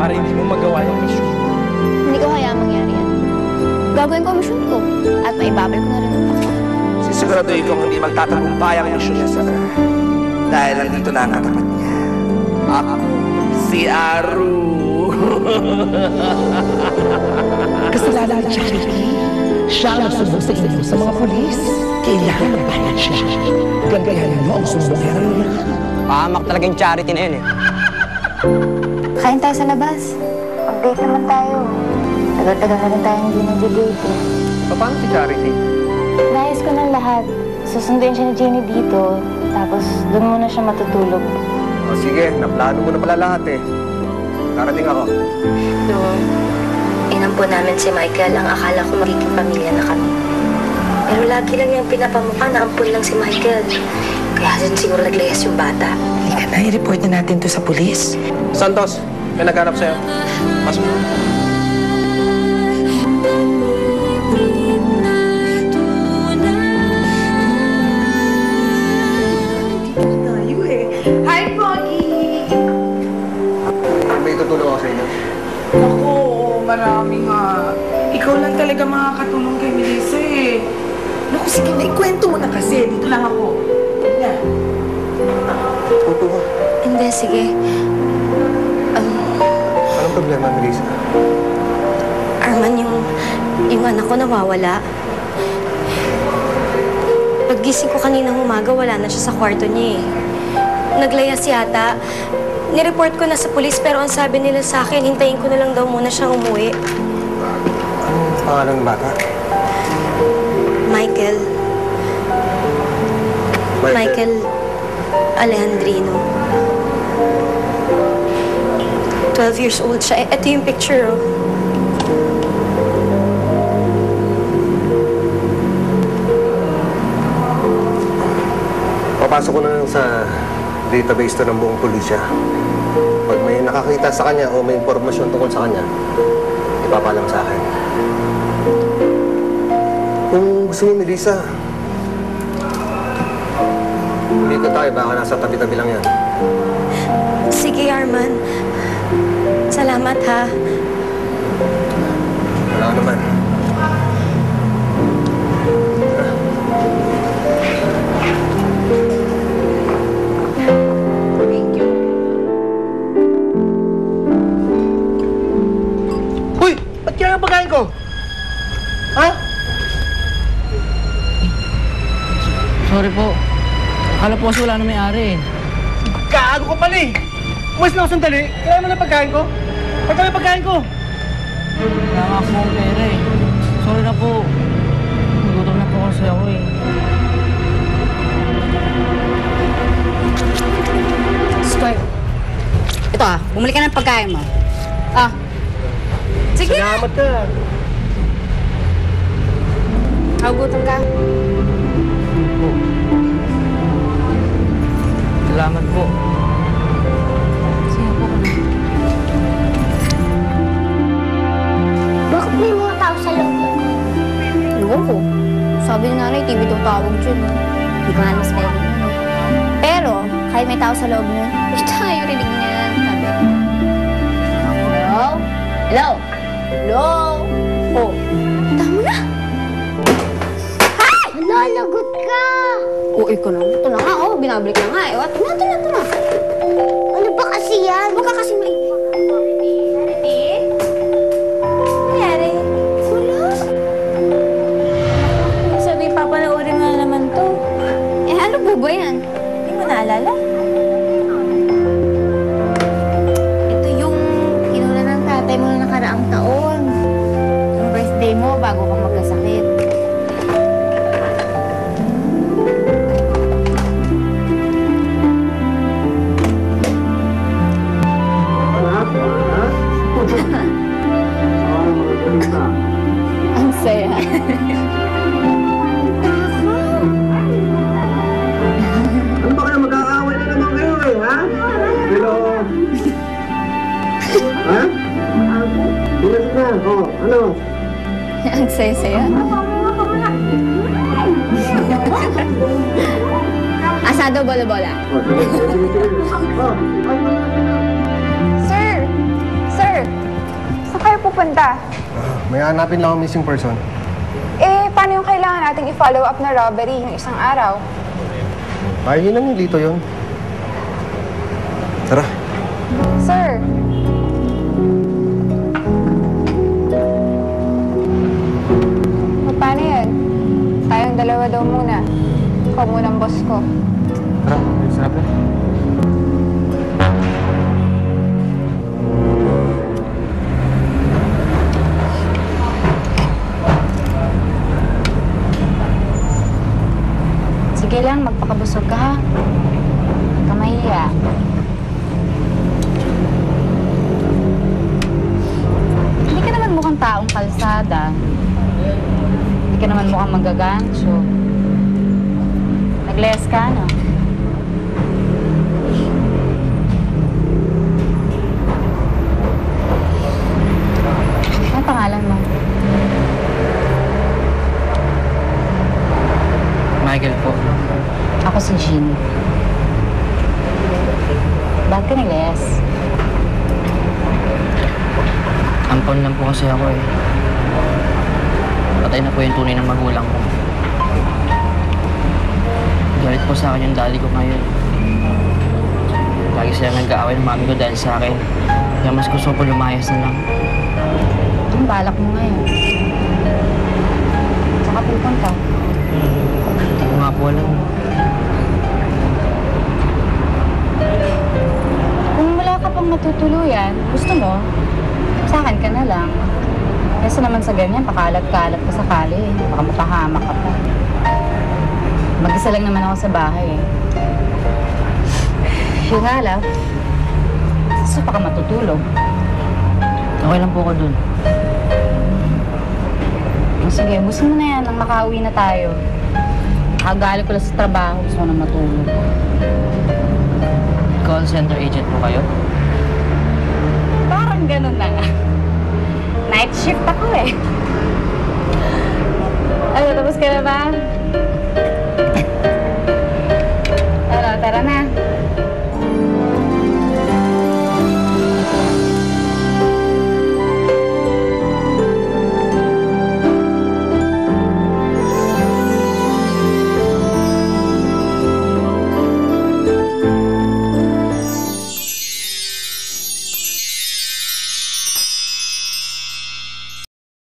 para hindi mo magawa yung mission. Hindi ko hayaan mangyari yan. Gagawin ko ang mission ko at maibabalik ko na rin ang ako. Sisiguraduhin kong hindi magtatagumpay ang mission niya, sir. Dahil nandito na ang katapat niya. Ako, si Aru. Kasalanan ni Charity. Siya ang nagsumbong sa inyo sa mga polis. Kailangan magbayad siya. Gagayahin mo ang sumbong kay Aru. Pahamak talaga yung Charity na yun eh. Kain tayo sa labas. Mag-date naman tayo. Tagal-tagal na rin tayo hindi nag-date eh. Paano si Charity? Naayos ko ng lahat. Susunduin siya ni Jenny dito. Tapos doon muna siya matutulog. O sige, naplano mo na pala lahat eh. Karating ako. Noong inampo namin si Michael, ang akala ko magiging pamilya na kami. Pero lagi lang niyang pinapamukha na ampun lang si Michael. Kaya siguro naglayas yung bata. Halika na, i-report na natin to sa pulis. Santos, may naghanap sa'yo. Mas mo. Hi, Pogi! May tutulong ako sa inyo. Ako, marami nga. Ikaw lang talaga makakatulong kay Melissa eh. Naku, sige na, ikwento mo na kasi. Dito lang ako. Yan. Puto ka. Hindi, sige. Anong problema, Melissa? Arman, yung anak ko nawawala. Paggising ko kaninang umaga, wala na siya sa kwarto niya eh. Naglayas yata. Nireport ko na sa pulis pero ang sabi nila sa akin, hintayin ko na lang daw muna siyang umuwi. Anong pangalan ng bata? Michael. Michael Alejandrino. 12 years old siya. Ito yung picture, oh. Papasok ko na lang sa database to ng buong pulisya. Pag may nakakita sa kanya o may impormasyon tungkol sa kanya, ipapalam sa akin. Kung gusto mo, Melissa, dito tayo, baka nasa tabi-tabi lang yan. Sige, Arman. Salamat, ha. Wala ka naman. Thank you. Uy! Ba't kaya ang pagkain ko? Ha? Sorry po. Akala po kasi wala na may-ari eh. Gago ka pala eh! Umalis na ako sandali. Kaya mo na pagkain ko? Ba't kami pagkain ko? Wala nga po akong pera eh. Sorry na po. Nagutom na po kasi ako eh. Squire. Ito bumili ka ng pagkain mo. Sige na. Salamat ka. Nagugutom ka. Po. Salamat po. Sige po ka na. Bakit may mga tao sa loob? Ewan ko. Sabi ni nanay, TV daw tawag dyan. Hindi ko nga mas pwede yun. Pero, kahit may tao sa loob nun, hindi tayo rinig niyan. Sabi. Hello? Hello? Hello? Oh. Tama na! Hi! Hala, lagot ka! Oo, ikaw na. Ito na nga, oh. Binabalik na nga eh. Ito na. Ano ba kasi yan? Huwag ka kasi maiiyak. Charity? Nangyari? Wala. Sabi, papanoorin mo na naman to. Eh, ano po ba yan? Hindi mo naalala? Ito yung kinula ng tatay mo na nakaraang taon. Yung birthday mo bago ka magkasakit. Ang saya. Ano ba kayo? Magkakaaway na naman kayo eh, ha? Pero... ha? Bilas na. Oh, ano? Ang saya-saya. Asado bola-bola. Oh, sige. Sir! Sir! pupunta? May hanapin lang ang missing person. Eh, paano yung kailangan nating i-follow up na robbery yung isang araw? Ay, yun lang yung Lito yun. Tara. Sir, o, paano yan? Tayong dalawa daw muna. Ikaw muna ang boss ko. Tara, ayos natin. Sige lang, magpakabusog ka ha. Huwag ka mahiya. Hindi ka naman mukhang taong kalsada. Hindi ka naman mukhang magagancho. Nag-less ka, no? Ano pangalan mo? Michael po. Ako si Jean. Bakit ka nag-less? Ampon lang po kasi ako eh. Patay na po yung tunay ng magulang ko. Galit po sa akin yung daddy ko ngayon. Lagi sila nag-aaway ng mami ko dahil sa akin. Kaya mas gusto ko lumayas na lang. Anong balak mo ngayon? Saka pupunta. Hindi ko nga po alam. Kung wala ka pang matutuluyan, gusto mo, sa akin ka na lang. Kasi naman sa ganyan, pakalat-kalat ka sa kali. Baka mapahamak ka pa. Mag-isa lang naman ako sa bahay eh. Yung nga lang, gusto pa ka matutulog. Okay lang po ako dun. Sige, gusto mo na yan nang makauwi na tayo. Kagalo ko lang sa trabaho, gusto ko na matulog. Call center agent po kayo? Parang ganun na nga. Night shift ako eh. Ano, tapos ka na ba? Tara na.